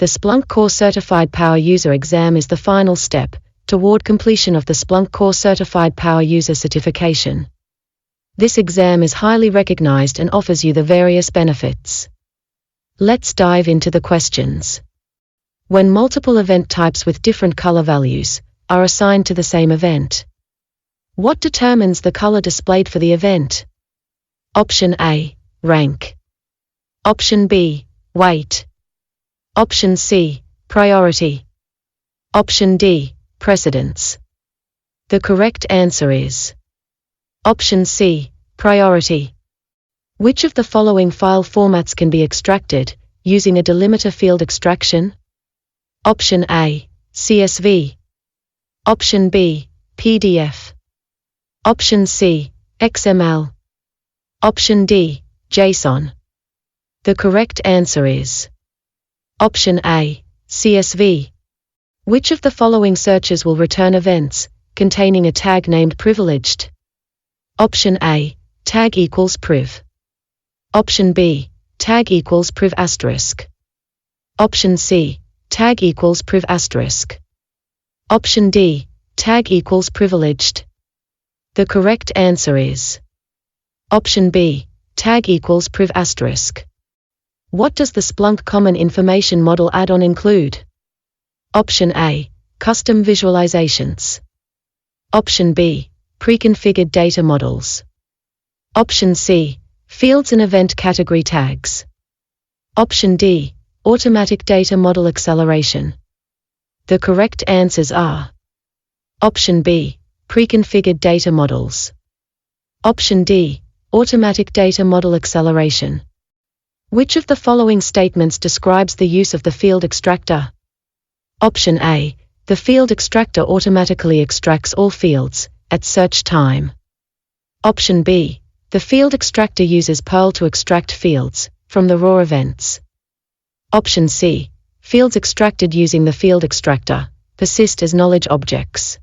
The Splunk Core Certified Power User exam is the final step toward completion of the Splunk Core Certified Power User certification. This exam is highly recognized and offers you the various benefits. Let's dive into the questions. When multiple event types with different color values are assigned to the same event, what determines the color displayed for the event? Option A, rank. Option B, weight. Option C, priority. Option D, precedence. The correct answer is Option C, priority. Which of the following file formats can be extracted using a delimiter field extraction? Option A, CSV. Option B, PDF. Option C, XML. Option D, JSON. The correct answer is Option A, CSV. Which of the following searches will return events containing a tag named privileged? Option A, tag equals priv. Option B, tag equals priv asterisk. Option C, tag equals priv asterisk. Option D, tag equals privileged. The correct answer is Option B, tag equals priv asterisk. What does the Splunk Common Information Model add-on include? Option A, custom visualizations. Option B, pre-configured data models. Option C, fields and event category tags. Option D, automatic data model acceleration. The correct answers are Option B, pre-configured data models. Option D, automatic data model acceleration. Which of the following statements describes the use of the field extractor? Option A, the field extractor automatically extracts all fields at search time. Option B, the field extractor uses Perl to extract fields from the raw events. Option C, fields extracted using the field extractor persist as knowledge objects.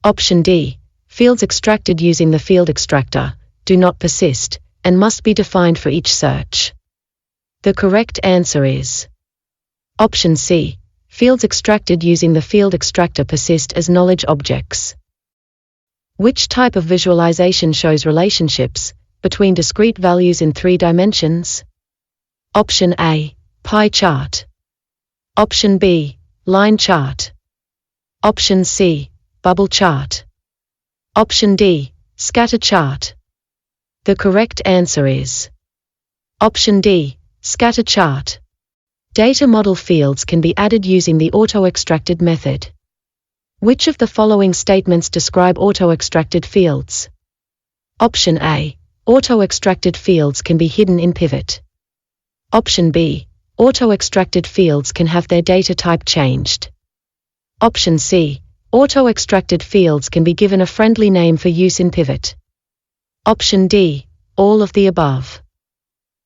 Option D, fields extracted using the field extractor do not persist and must be defined for each search. The correct answer is Option C, fields extracted using the field extractor persist as knowledge objects. Which type of visualization shows relationships between discrete values in 3 dimensions? Option A, pie chart. Option B, line chart. Option C, bubble chart. Option D, scatter chart. The correct answer is Option D, scatter chart. Data model fields can be added using the auto-extracted method. Which of the following statements describe auto-extracted fields? Option A, auto-extracted fields can be hidden in pivot. Option B, auto-extracted fields can have their data type changed. Option C, auto-extracted fields can be given a friendly name for use in pivot. Option D, all of the above.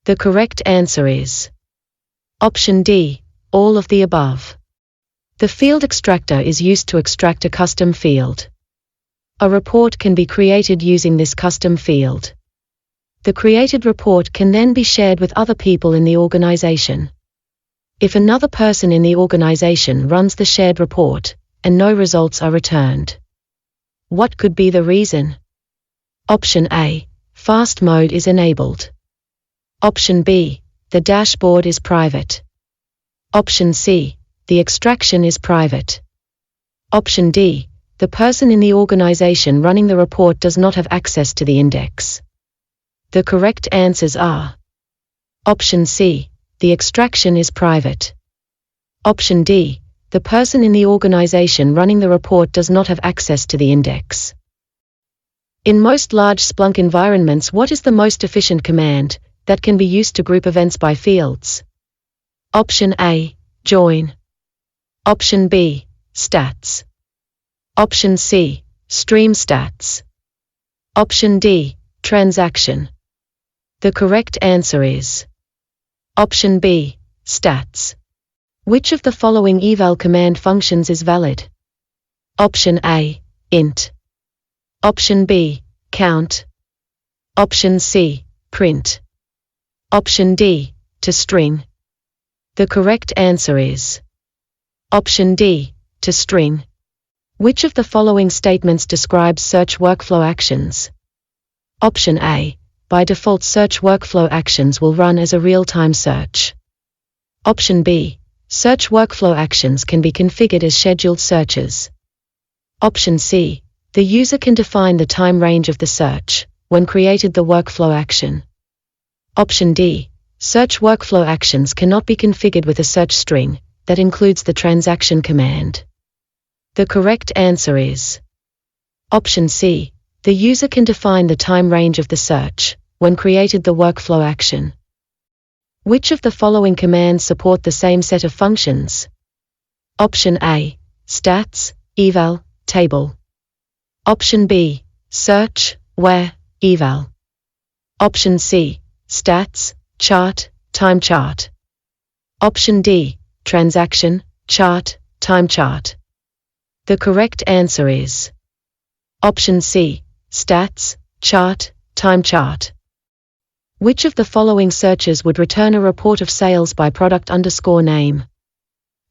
The correct answer is Option D, all of the above. The field extractor is used to extract a custom field. A report can be created using this custom field. The created report can then be shared with other people in the organization. If another person in the organization runs the shared report and no results are returned, what could be the reason? Option A, fast mode is enabled. Option B, the dashboard is private. Option C, the extraction is private. Option D, the person in the organization running the report does not have access to the index. The correct answers are Option C, the extraction is private. Option D, the person in the organization running the report does not have access to the index. In most large Splunk environments, what is the most efficient command that can be used to group events by fields? Option A, join. Option B, stats. Option C, stream stats. Option D, transaction. The correct answer is Option B, stats. Which of the following eval command functions is valid? Option A, int. Option B, count. Option C, print. Option D, to string. The correct answer is option D, to string. Which of the following statements describes search workflow actions? Option A, by default search workflow actions will run as a real-time search. Option B, search workflow actions can be configured as scheduled searches. Option C, the user can define the time range of the search when created the workflow action. Option D, search workflow actions cannot be configured with a search string that includes the transaction command. The correct answer is option C, the user can define the time range of the search when created the workflow action. Which of the following commands support the same set of functions? Option A, stats, eval, table. Option B, search, where, eval. Option C, stats, chart, time chart. Option D, transaction, chart, time chart. The correct answer is option C, stats, chart, time chart. Which of the following searches would return a report of sales by product_name?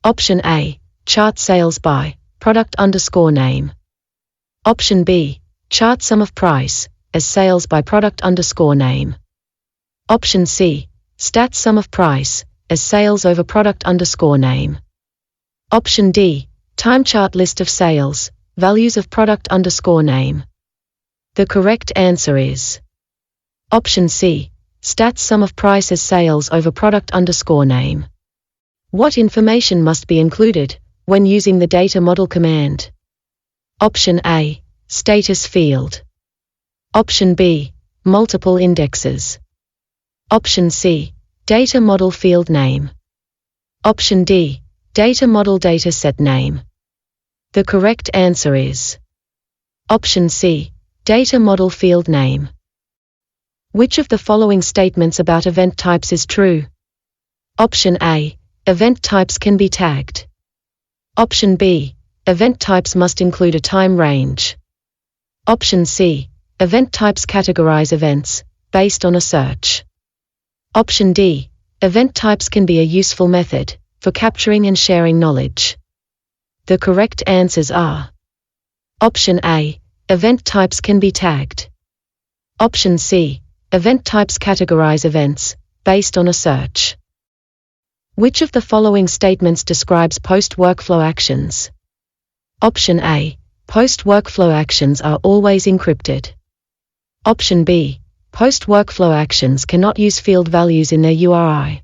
Option A, chart sales by product_name. Option B, chart sum of price as sales by product_name. Option C, stats sum of price as sales over product_name. Option D, time chart list of sales, values of product_name. The correct answer is option C, stats sum of price as sales over product_name. What information must be included when using the data model command? Option A, status field. Option B, multiple indexes. Option C, data model field name. Option D, data model data set name. The correct answer is option C, data model field name. Which of the following statements about event types is true? Option A, event types can be tagged. Option B, event types must include a time range. Option C, event types categorize events based on a search. Option D, event types can be a useful method for capturing and sharing knowledge. The correct answers are option A, event types can be tagged. Option C, event types categorize events based on a search. Which of the following statements describes post-workflow actions? Option A, post-workflow actions are always encrypted. Option B, post-workflow actions cannot use field values in their URI.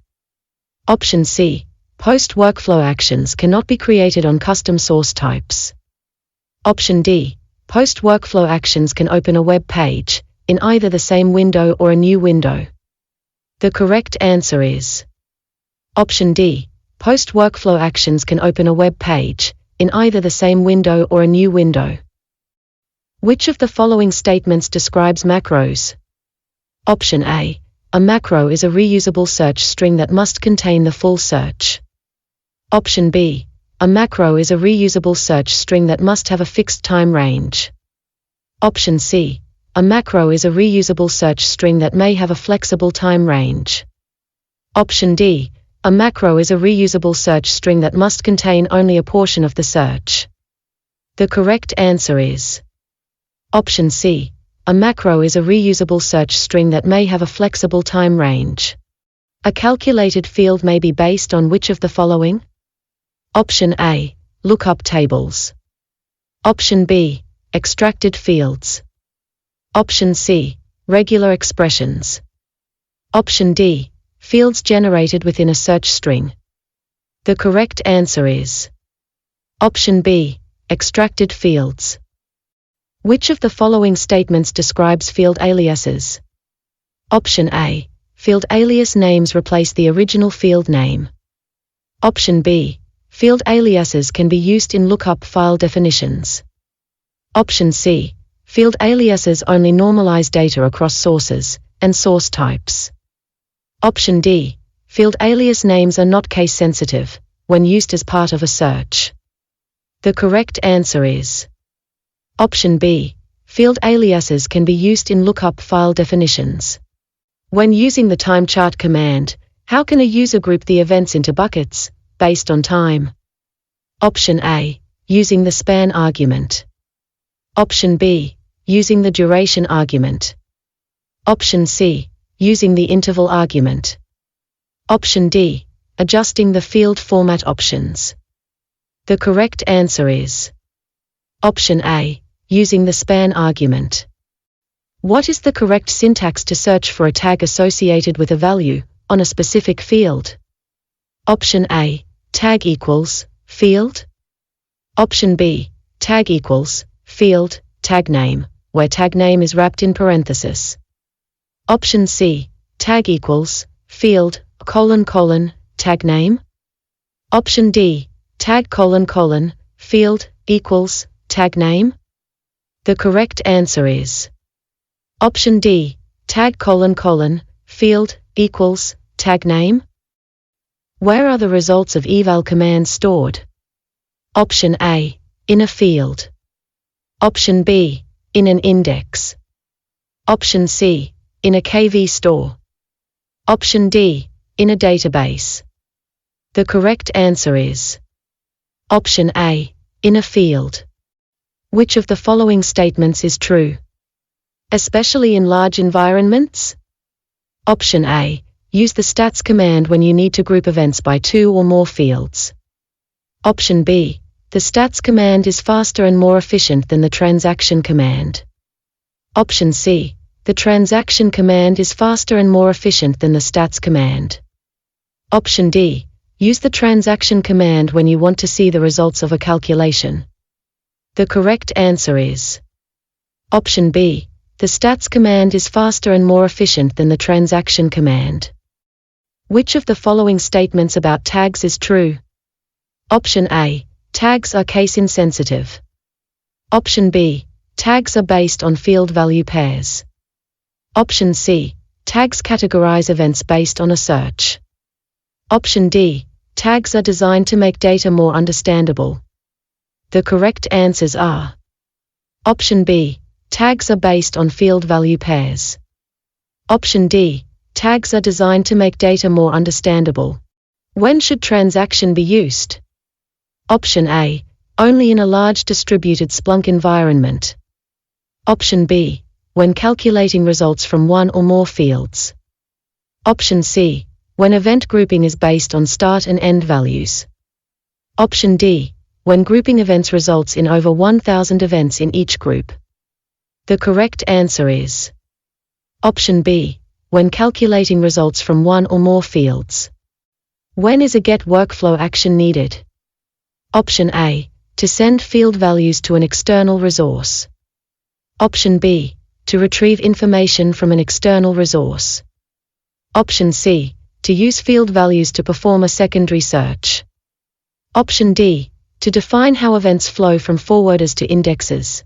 Option C, post-workflow actions cannot be created on custom source types. Option D, post-workflow actions can open a web page in either the same window or a new window. The correct answer is option D, post-workflow actions can open a web page in either the same window or a new window. Which of the following statements describes macros? Option A, a macro is a reusable search string that must contain the full search. Option B, a macro is a reusable search string that must have a fixed time range. Option C, a macro is a reusable search string that may have a flexible time range. Option D, a macro is a reusable search string that must contain only a portion of the search. The correct answer is option C, a macro is a reusable search string that may have a flexible time range. A calculated field may be based on which of the following? Option A, lookup tables. Option B, extracted fields. Option C, regular expressions. Option D, fields generated within a search string. The correct answer is option B, extracted fields. Which of the following statements describes field aliases? Option A, field alias names replace the original field name. Option B, field aliases can be used in lookup file definitions. Option C, field aliases only normalize data across sources and source types. Option D, field alias names are not case sensitive when used as part of a search. The correct answer is option B, field aliases can be used in lookup file definitions. When using the time chart command, How can a user group the events into buckets, based on time? Option A, using the span argument. Option B, using the duration argument. Option C, using the interval argument. Option D, adjusting the field format options. The correct answer is Option A, using the span argument. What is the correct syntax to search for a tag associated with a value on a specific field? Option A, tag equals, field. Option B, tag equals, field, tag name, where tag name is wrapped in parenthesis. Option C, tag equals, field, : tag name. Option D, tag : field, equals, tag name. The correct answer is Option D, tag : field, equals, tag name. Where are the results of eval commands stored? Option A, in a field. Option B, in an index. Option C, in a KV store. Option D, in a database. The correct answer is Option A, in a field. Which of the following statements is true? Especially in large environments? Option A, use the stats command when you need to group events by 2 or more fields. Option B, the stats command is faster and more efficient than the transaction command. Option C, the transaction command is faster and more efficient than the stats command. Option D, use the transaction command when you want to see the results of a calculation. The correct answer is Option B, the stats command is faster and more efficient than the transaction command. Which of the following statements about tags is true? Option A, tags are case insensitive. Option B, tags are based on field value pairs. Option C, tags categorize events based on a search. Option D, tags are designed to make data more understandable. The correct answers are Option B, tags are based on field value pairs. Option D, tags are designed to make data more understandable. When should transaction be used? Option A, only in a large distributed Splunk environment. Option B, when calculating results from one or more fields. Option C, when event grouping is based on start and end values. Option D, when grouping events results in over 1,000 events in each group. The correct answer is Option B, when calculating results from one or more fields. When is a get workflow action needed? Option A, to send field values to an external resource. Option B, to retrieve information from an external resource. Option C, to use field values to perform a secondary search. Option D, to define how events flow from forwarders to indexes.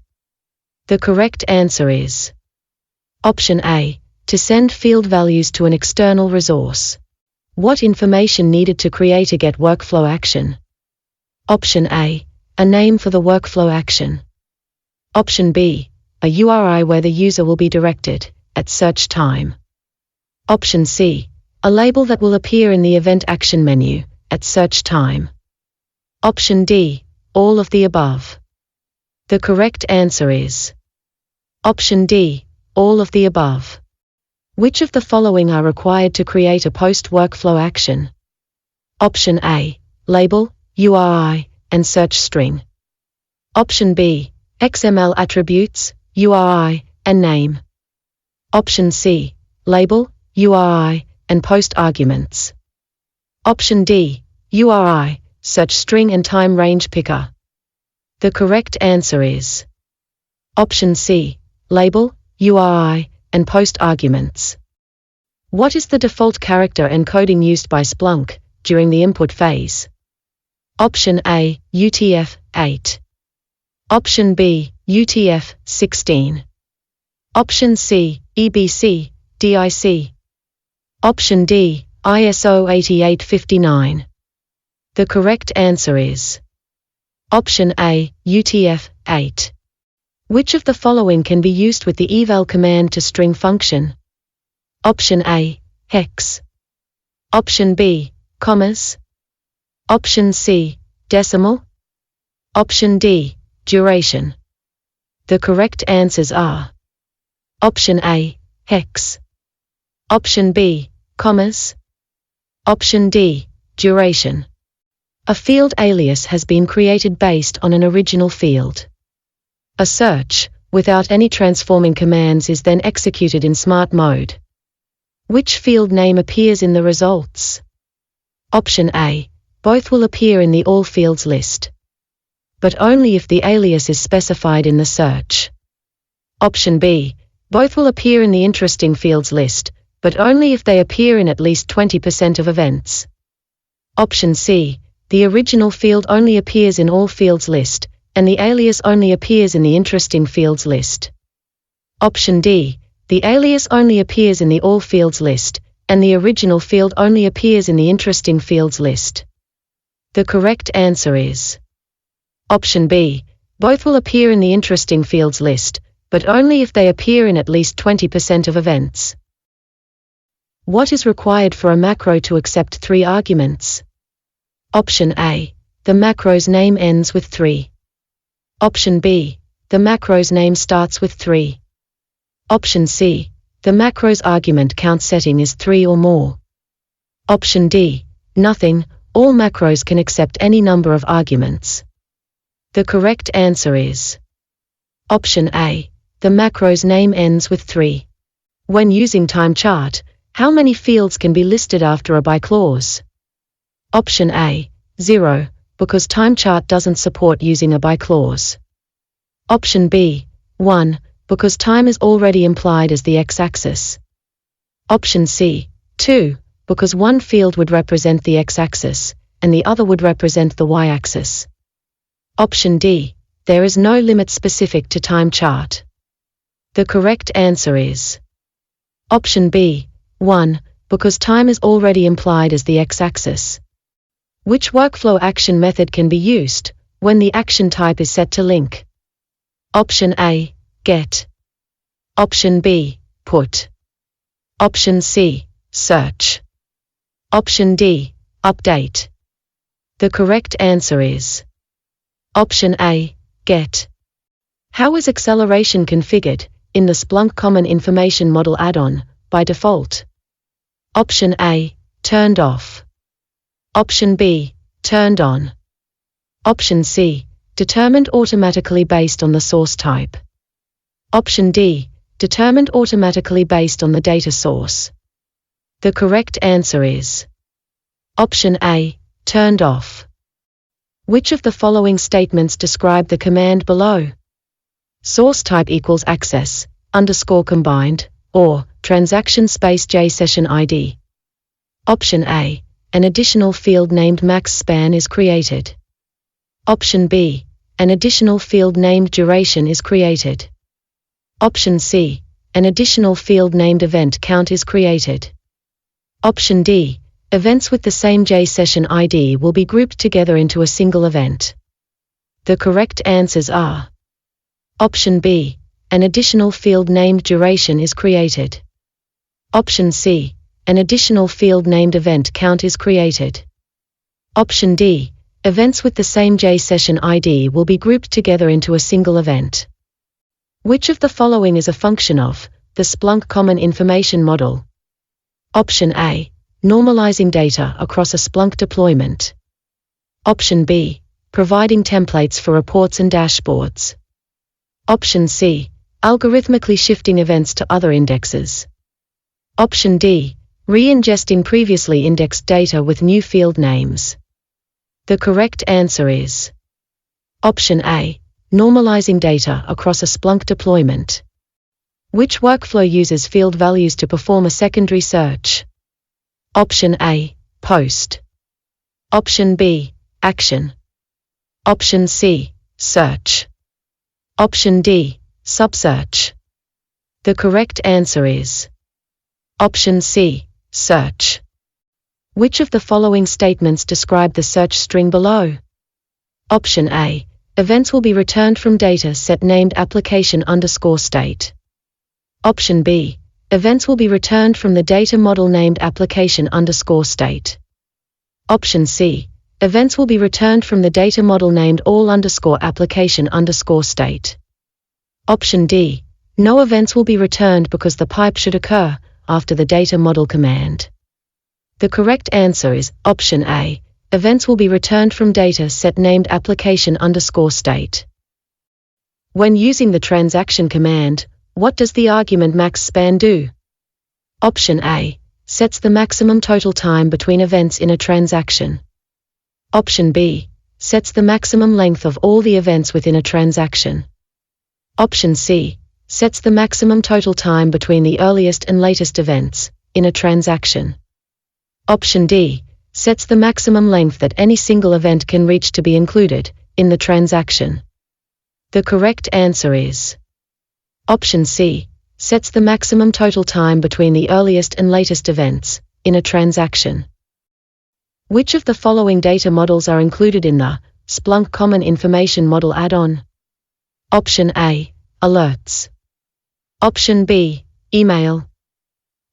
The correct answer is Option A, to send field values to an external resource. What information needed to create a get workflow action? Option A, a name for the workflow action. Option B, a URI where the user will be directed, at search time. Option C, a label that will appear in the event action menu, at search time. Option D, all of the above. The correct answer is Option D, all of the above. Which of the following are required to create a post-workflow action? Option A, label, URI, and search string. Option B, XML attributes, URI, and name. Option C, label, URI, and post arguments. Option D, URI, search string and time range picker. The correct answer is Option C, label, URI, and post arguments. What is the default character encoding used by Splunk during the input phase? Option A, UTF-8. Option B, UTF-16. Option C, EBC, DIC. Option D, ISO 8859. The correct answer is Option A, UTF-8. Which of the following can be used with the eval command to string function? Option A, hex. Option B, commas. Option C, decimal. Option D, duration. The correct answers are Option A, hex. Option B, commas. Option D, duration. A field alias has been created based on an original field. A search, without any transforming commands, is then executed in smart mode. Which field name appears in the results? Option A, both will appear in the all fields list, but only if the alias is specified in the search. Option B, both will appear in the interesting fields list, but only if they appear in at least 20% of events. Option C, the original field only appears in all fields list, and the alias only appears in the interesting fields list. Option D, the alias only appears in the all fields list, and the original field only appears in the interesting fields list. The correct answer is Option B, both will appear in the interesting fields list, but only if they appear in at least 20% of events. What is required for a macro to accept 3 arguments? Option A, the macro's name ends with 3. Option B, the macro's name starts with 3. Option C, the macro's argument count setting is 3 or more. Option D, nothing, all macros can accept any number of arguments. The correct answer is Option A, the macro's name ends with 3. When using time chart, how many fields can be listed after a by clause? Option A, 0, because time chart doesn't support using a by clause. Option B, 1, because time is already implied as the x-axis. Option C, 2, because one field would represent the x-axis, and the other would represent the y-axis. Option D, there is no limit specific to time chart. The correct answer is Option B, 1, because time is already implied as the x-axis. Which workflow action method can be used when the action type is set to link? Option A, get. Option B, put. Option C, search. Option D, update. The correct answer is Option A, get. How is acceleration configured in the Splunk Common Information Model add-on by default? Option A, turned off. Option B, turned on. Option C, determined automatically based on the source type. Option D, determined automatically based on the data source. The correct answer is Option A, turned off. Which of the following statements describe the command below? Source type equals access, underscore combined, or transaction space J session ID. Option A, an additional field named max span is created. Option B, an additional field named duration is created. Option C, an additional field named event count is created. Option D, events with the same J session ID will be grouped together into a single event. The correct answers are Option B, an additional field named duration is created. Option C, an additional field named event count is created. Option D, events with the same J session ID will be grouped together into a single event. Which of the following is a function of the Splunk Common Information Model? Option A, normalizing data across a Splunk deployment. Option B, providing templates for reports and dashboards. Option C, algorithmically shifting events to other indexes. Option D, re-ingesting previously indexed data with new field names. The correct answer is Option A, normalizing data across a Splunk deployment. Which workflow uses field values to perform a secondary search? Option A, post. Option B, action. Option C, search. Option D, subsearch. The correct answer is Option C, search. Which of the following statements describe the search string below? Option A, events will be returned from data set named application_state. Option B, events will be returned from the data model named application_state. Option C, events will be returned from the data model named all_application_state. Option D, no events will be returned because the pipe should occur after the data model command. The correct answer is option A, events will be returned from data set named application_state. When using the transaction command, what does the argument max span do? Option A, sets the maximum total time between events in a transaction. Option B, sets the maximum length of all the events within a transaction. Option C, sets the maximum total time between the earliest and latest events in a transaction. Option D, sets the maximum length that any single event can reach to be included in the transaction. The correct answer is option C, sets the maximum total time between the earliest and latest events in a transaction. Which of the following data models are included in the Splunk Common Information Model add-on? Option A, alerts. Option B, email.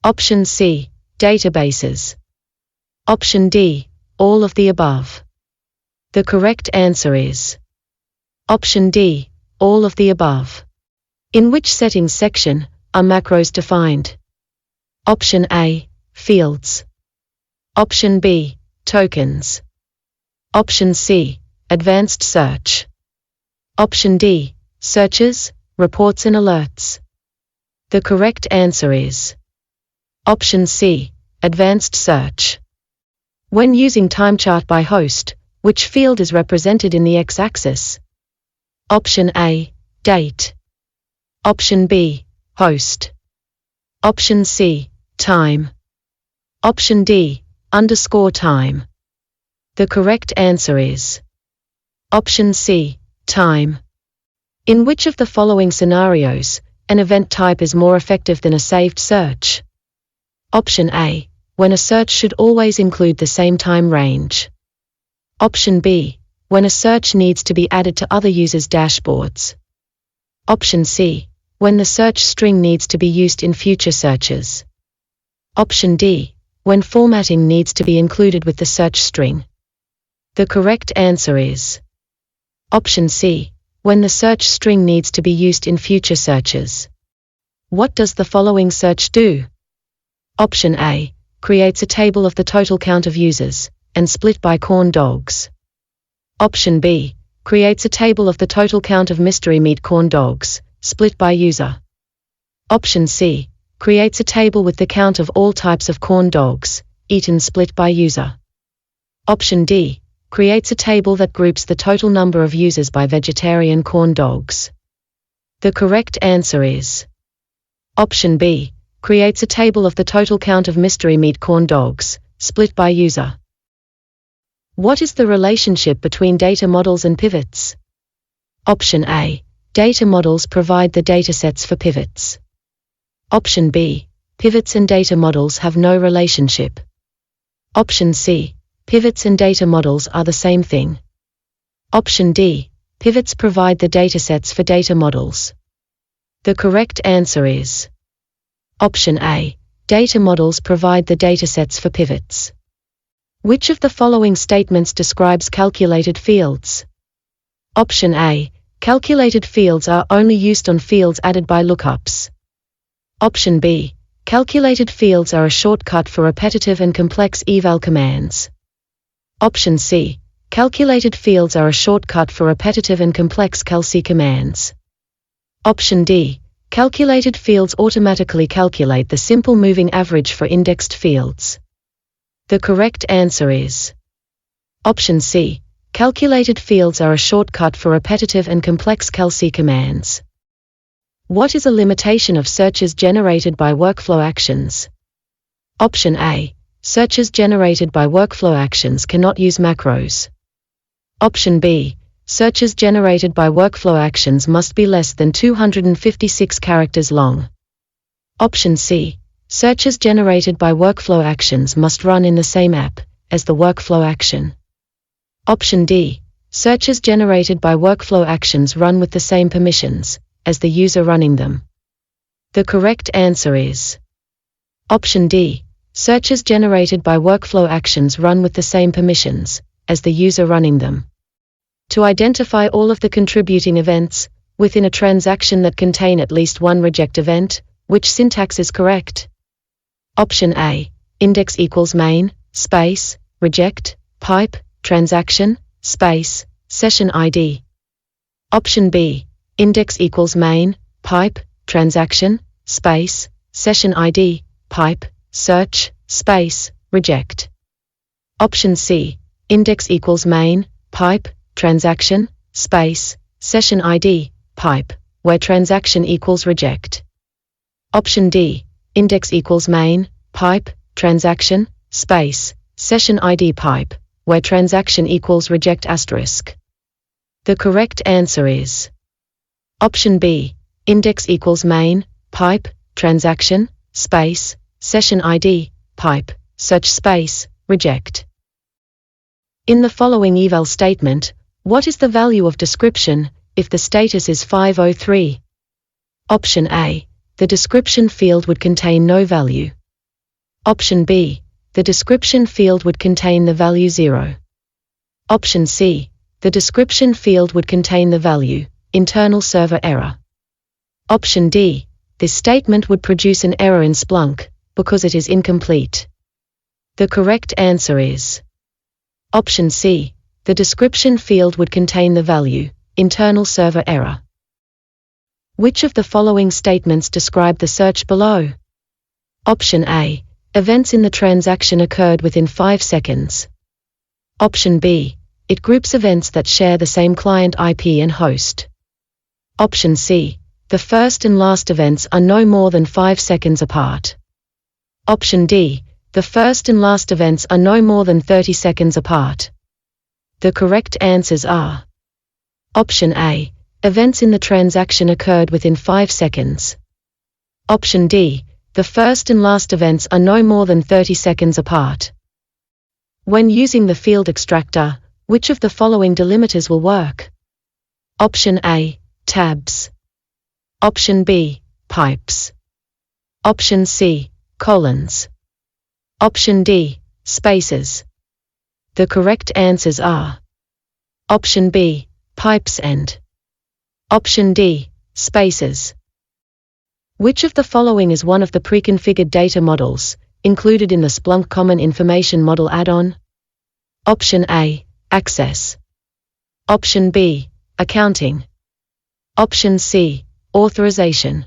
Option C, databases. Option D, all of the above. The correct answer is option D, all of the above. In which settings section are macros defined? Option A, fields. Option B, tokens. Option C, advanced search. Option D, searches, reports and alerts. The correct answer is option C, advanced search. When using time chart by host, which field is represented in the x-axis? Option A, date. Option B, host. Option C, time. Option D, _time. The correct answer is option C, time. In which of the following scenarios, an event type is more effective than a saved search? Option A, when a search should always include the same time range. Option B, when a search needs to be added to other users' dashboards. Option C, when the search string needs to be used in future searches. Option D, when formatting needs to be included with the search string. The correct answer is option C, when the search string needs to be used in future searches. What does the following search do? Option A, creates a table of the total count of users, and split by corn dogs. Option B, creates a table of the total count of mystery meat corn dogs, split by user. Option C, creates a table with the count of all types of corn dogs, eaten split by user. Option D, creates a table that groups the total number of users by vegetarian corn dogs. The correct answer is option B, creates a table of the total count of mystery meat corn dogs, split by user. What is the relationship between data models and pivots? Option A, data models provide the datasets for pivots. Option B, pivots and data models have no relationship. Option C, pivots and data models are the same thing. Option D, pivots provide the datasets for data models. The correct answer is option A, data models provide the datasets for pivots. Which of the following statements describes calculated fields? Option A, calculated fields are only used on fields added by lookups. Option B, calculated fields are a shortcut for repetitive and complex eval commands. Option C, calculated fields are a shortcut for repetitive and complex calc commands. Option D, calculated fields automatically calculate the simple moving average for indexed fields. The correct answer is option C, calculated fields are a shortcut for repetitive and complex calc commands. What is a limitation of searches generated by workflow actions? Option A, searches generated by workflow actions cannot use macros. Option B, searches generated by workflow actions must be less than 256 characters long. Option C, searches generated by workflow actions must run in the same app as the workflow action. Option D, searches generated by workflow actions run with the same permissions as the user running them. The correct answer is Option D. Searches generated by workflow actions run with the same permissions as the user running them. To identify all of the contributing events within a transaction that contain at least one reject event, which syntax is correct? Option A. Index equals main, space, reject, pipe, transaction, space, session ID. Option B. Index equals main, pipe, transaction, space, session ID, pipe, search, space, reject. Option C. Index equals main, pipe, transaction, space, session ID, pipe, where transaction equals reject. Option D. Index equals main, pipe, transaction, space, session ID, pipe, where transaction equals reject asterisk. The correct answer is option B. Index equals main, pipe, transaction, space, session ID, pipe, search space, reject. In the following eval statement, what is the value of description if the status is 503? Option A. The description field would contain no value. Option B. The description field would contain the value 0. Option C. The description field would contain the value internal server error. Option D. This statement would produce an error in Splunk because it is incomplete. The correct answer is option C. The description field would contain the value internal server error. Which of the following statements describe the search below? Option A. Events in the transaction occurred within 5 seconds. Option B. It groups events that share the same client IP and host. Option C. The first and last events are no more than 5 seconds apart. Option D. The first and last events are no more than 30 seconds apart. The correct answers are option A. Events in the transaction occurred within 5 seconds. Option D. The first and last events are no more than 30 seconds apart. When using the field extractor, which of the following delimiters will work? Option A. Tabs. Option B. Pipes. Option C. Colons. Option D. Spaces. The correct answers are option B. Pipes and option D. Spaces. Which of the following is one of the preconfigured data models included in the Splunk Common Information Model add-on? Option A. Access. Option B. Accounting. Option C. Authorization.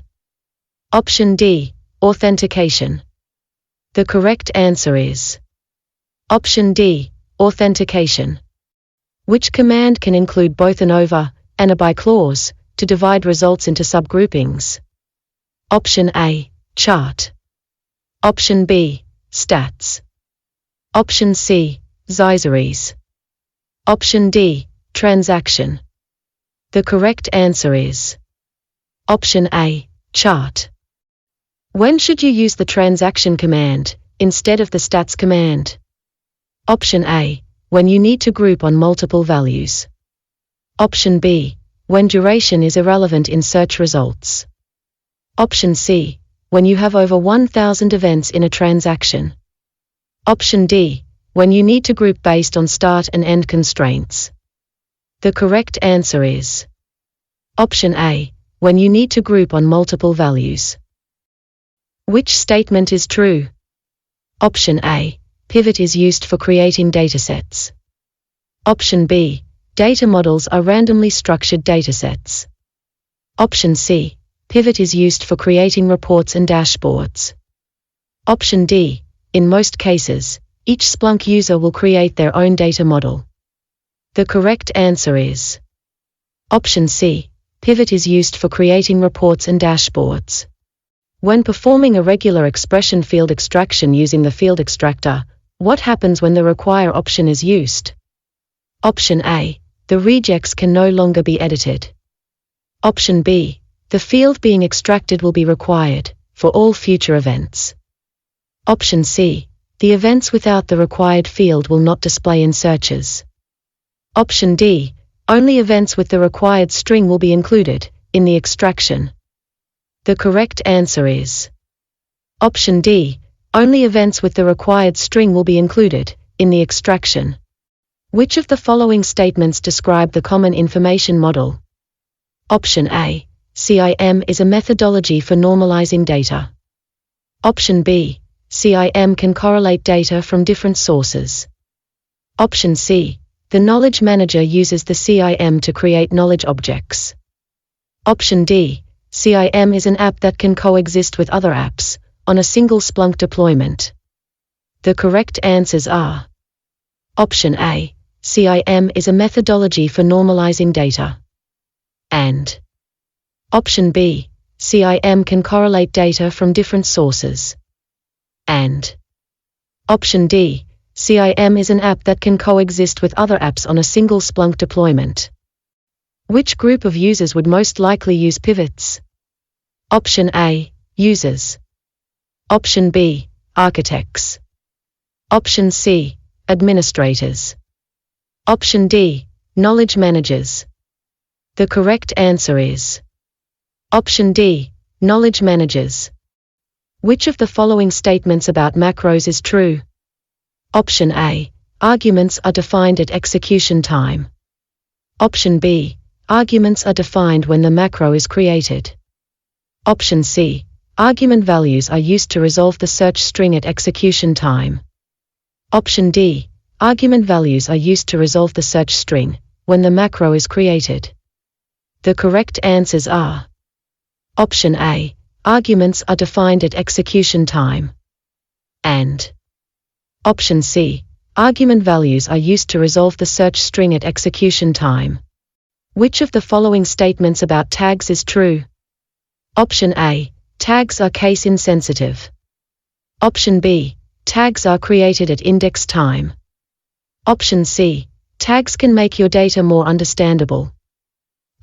Option D. Authentication. The correct answer is option D. Authentication. Which command can include both an over and a by clause to divide results into subgroupings? Option A. Chart. Option B. Stats. Option C. Xyzeries. Option D. Transaction. The correct answer is option A. Chart. When should you use the transaction command instead of the stats command? Option A. When you need to group on multiple values. Option B. When duration is irrelevant in search results. Option C. When you have over 1,000 events in a transaction. Option D. When you need to group based on start and end constraints. The correct answer is option A. When you need to group on multiple values. Which statement is true? Option A. Pivot is used for creating datasets. Option B. Data models are randomly structured datasets. Option C. Pivot is used for creating reports and dashboards. Option D. In most cases, each Splunk user will create their own data model. The correct answer is option C. Pivot is used for creating reports and dashboards. When performing a regular expression field extraction using the field extractor, what happens when the require option is used? Option A. The regex can no longer be edited. Option B. The field being extracted will be required for all future events. Option C. The events without the required field will not display in searches. Option D. Only events with the required string will be included in the extraction. The correct answer is option D. Only events with the required string will be included in the extraction. Which of the following statements describe the Common Information Model? Option A. CIM is a methodology for normalizing data. Option B. CIM can correlate data from different sources. Option C. The knowledge manager uses the CIM to create knowledge objects. Option D. CIM is an app that can coexist with other apps on a single Splunk deployment. The correct answers are Option A. CIM is a methodology for normalizing data. And Option B. CIM can correlate data from different sources. And Option D. CIM is an app that can coexist with other apps on a single Splunk deployment. Which group of users would most likely use pivots? Option A. Users. Option B. Architects. Option C. Administrators. Option D. Knowledge managers. The correct answer is Option D. Knowledge managers. Which of the following statements about macros is true? Option A. Arguments are defined at execution time. Option B. Arguments are defined when the macro is created. Option C. Argument values are used to resolve the search string at execution time. Option D. Argument values are used to resolve the search string when the macro is created. The correct answers are Option A. Arguments are defined at execution time. And Option C. Argument values are used to resolve the search string at execution time. Which of the following statements about tags is true? Option A. Tags are case insensitive. Option B. Tags are created at index time. Option C. Tags can make your data more understandable.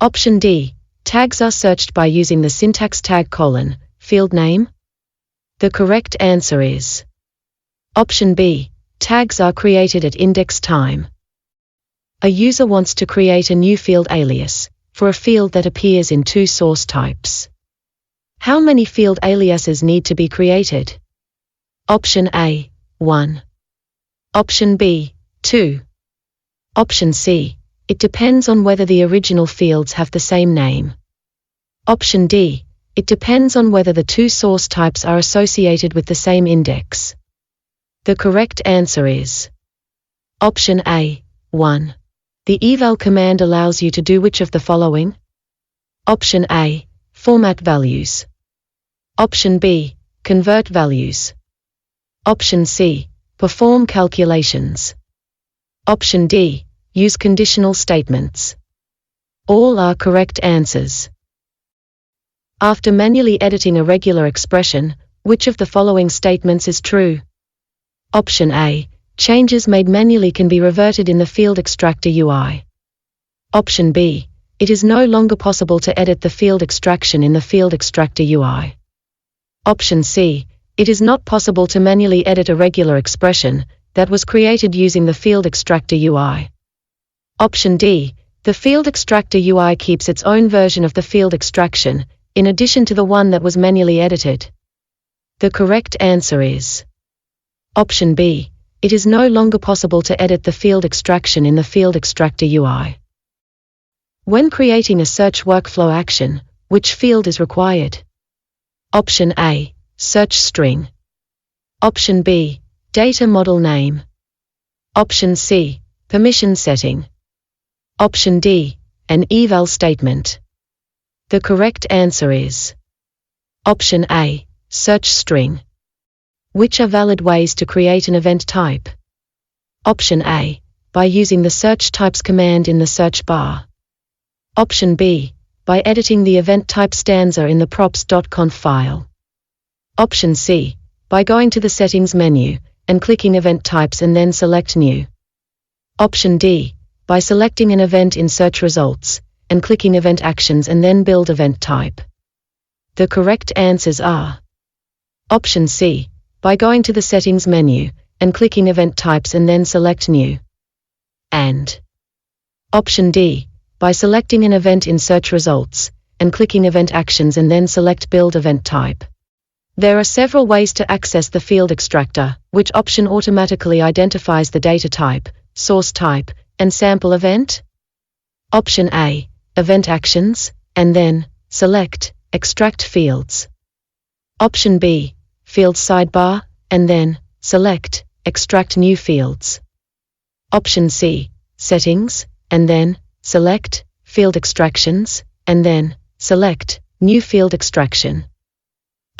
Option D. Tags are searched by using the syntax tag : field name. The correct answer is Option B. Tags are created at index time. A user wants to create a new field alias for a field that appears in two source types. How many field aliases need to be created? Option A. 1. Option B. 2. Option C. It depends on whether the original fields have the same name. Option D. It depends on whether the two source types are associated with the same index. The correct answer is Option A. 1. The eval command allows you to do which of the following? Option A. Format values. Option B. Convert values. Option C. Perform calculations. Option D. Use conditional statements. All are correct answers. After manually editing a regular expression, which of the following statements is true? Option A. Changes made manually can be reverted in the field extractor UI. Option B. It is no longer possible to edit the field extraction in the field extractor UI. Option C. It is not possible to manually edit a regular expression that was created using the field extractor UI. Option D. The field extractor UI keeps its own version of the field extraction, in addition to the one that was manually edited. The correct answer is Option B. It is no longer possible to edit the field extraction in the field extractor UI. When creating a search workflow action, which field is required? Option A. Search string. Option B. Data model name. Option C. Permission setting. Option D. An eval statement. The correct answer is Option A. Search string. Which are valid ways to create an event type? Option A. By using the search types command in the search bar. Option B. By editing the event type stanza in the props.conf file. Option C. By going to the settings menu and clicking event types and then select new. Option D. By selecting an event in search results and clicking event actions and then build event type. The correct answers are Option C. By going to the settings menu and clicking event types and then select new. And Option D. By selecting an event in search results and clicking event actions and then select build event type. There are several ways to access the field extractor, which option automatically identifies the data type, source type, and sample event. Option A, event actions, and then select extract fields. Option B, fields sidebar, and then select extract new fields. Option C, settings, and then select field extractions, and then select new field extraction.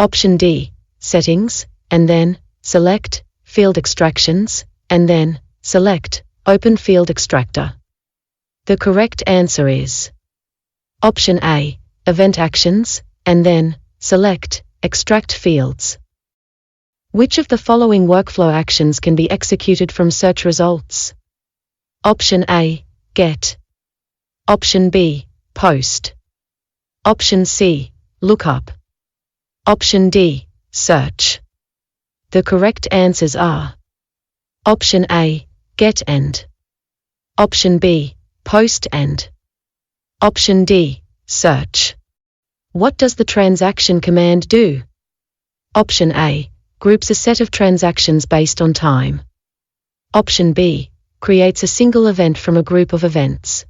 Option D, settings, and then select field extractions, and then select open field extractor. The correct answer is option A, event actions, and then select extract fields. Which of the following workflow actions can be executed from search results? Option A, get. Option B, post. Option C, lookup. Option D, search. The correct answers are option A, get and option B, post and option D, search. What does the transaction command do? Option A, groups a set of transactions based on time. Option B, creates a single event from a group of events.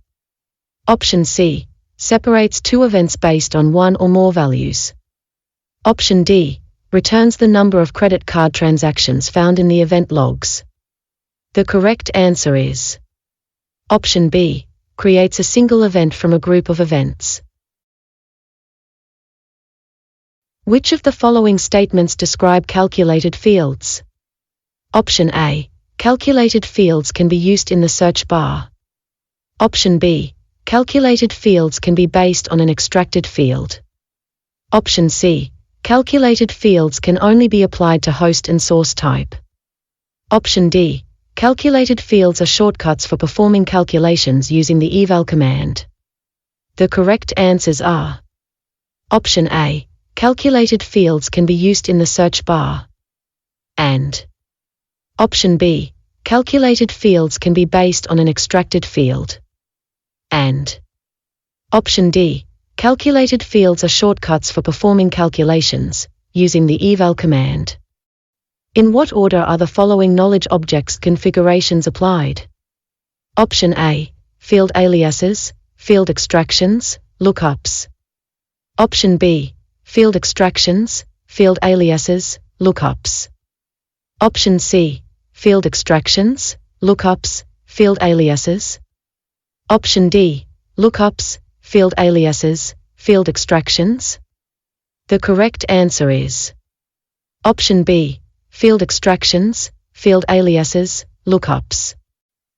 Option C, separates two events based on one or more values. Option D, returns the number of credit card transactions found in the event logs. The correct answer is option B, creates a single event from a group of events. Which of the following statements describe calculated fields? Option A, calculated fields can be used in the search bar. Option B, calculated fields can be based on an extracted field. Option C, calculated fields can only be applied to host and source type. Option D, calculated fields are shortcuts for performing calculations using the eval command. The correct answers are option A, calculated fields can be used in the search bar, and option B, calculated fields can be based on an extracted field, and option D, calculated fields are shortcuts for performing calculations using the eval command. In what order are the following knowledge objects configurations applied? Option A, field aliases, field extractions, lookups. Option B, field extractions, field aliases, lookups. Option C, field extractions, lookups, field aliases. Option D, lookups, field aliases, field extractions. The correct answer is option B, field extractions, field aliases, lookups.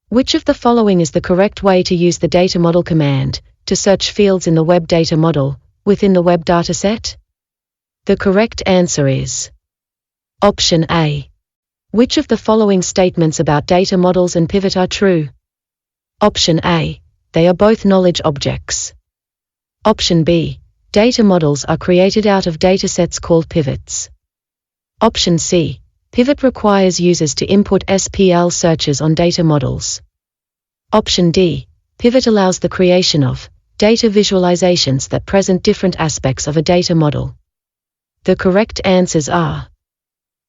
Which of the following is the correct way to use the data model command to search fields in the web data model within the web dataset? The correct answer is option A. Which of the following statements about data models and pivot are true? Option A, they are both knowledge objects. Option B, data models are created out of datasets called pivots. Option C, pivot requires users to input SPL searches on data models. Option D, pivot allows the creation of data visualizations that present different aspects of a data model. The correct answers are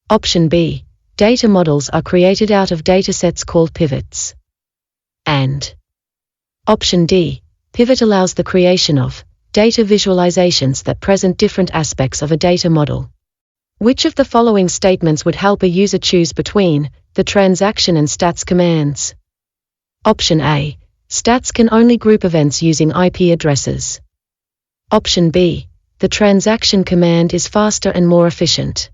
option B, data models are created out of datasets called pivots, and option D, pivot allows the creation of data visualizations that present different aspects of a data model. Which of the following statements would help a user choose between the transaction and stats commands? Option A, stats can only group events using IP addresses. Option B, the transaction command is faster and more efficient.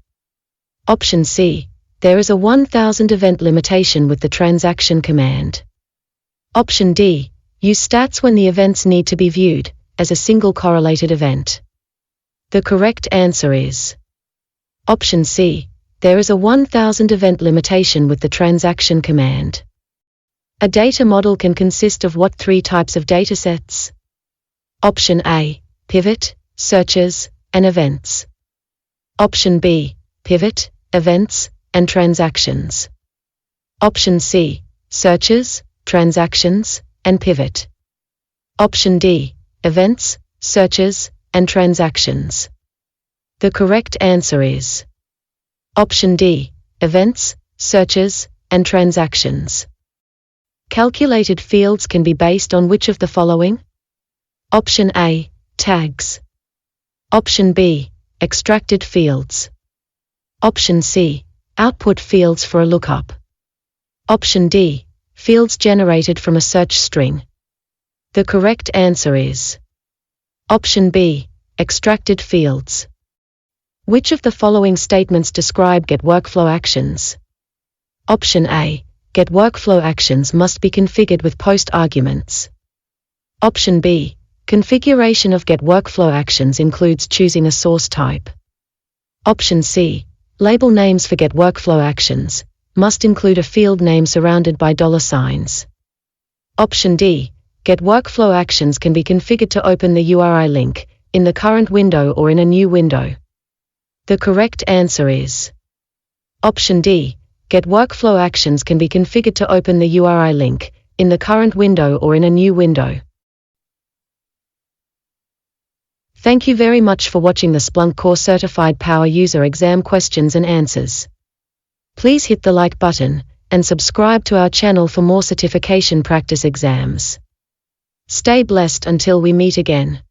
Option C, there is a 1000 event limitation with the transaction command. Option D, use stats when the events need to be viewed as a single correlated event. The correct answer is option C, there is a 1000 event limitation with the transaction command. A data model can consist of what three types of datasets? Option A, pivot, searches, and events. Option B, pivot, events, and transactions. Option C, searches, transactions, and pivot. Option D, events, searches, and transactions. The correct answer is option D, events, searches, and transactions. Calculated fields can be based on which of the following? Option A, tags. Option B, extracted fields. Option C, output fields for a lookup. Option D, fields generated from a search string. The correct answer is option B, extracted fields. Which of the following statements describe GET workflow actions? Option A, GET workflow actions must be configured with post arguments. Option B, configuration of GET workflow actions includes choosing a source type. Option C, label names for GET workflow actions must include a field name surrounded by $signs. Option D, GET workflow actions can be configured to open the URI link in the current window or in a new window. The correct answer is option D, GET workflow actions can be configured to open the URI link in the current window or in a new window. Thank you very much for watching the Splunk Core Certified Power User Exam questions and answers. Please hit the like button and subscribe to our channel for more certification practice exams. Stay blessed until we meet again.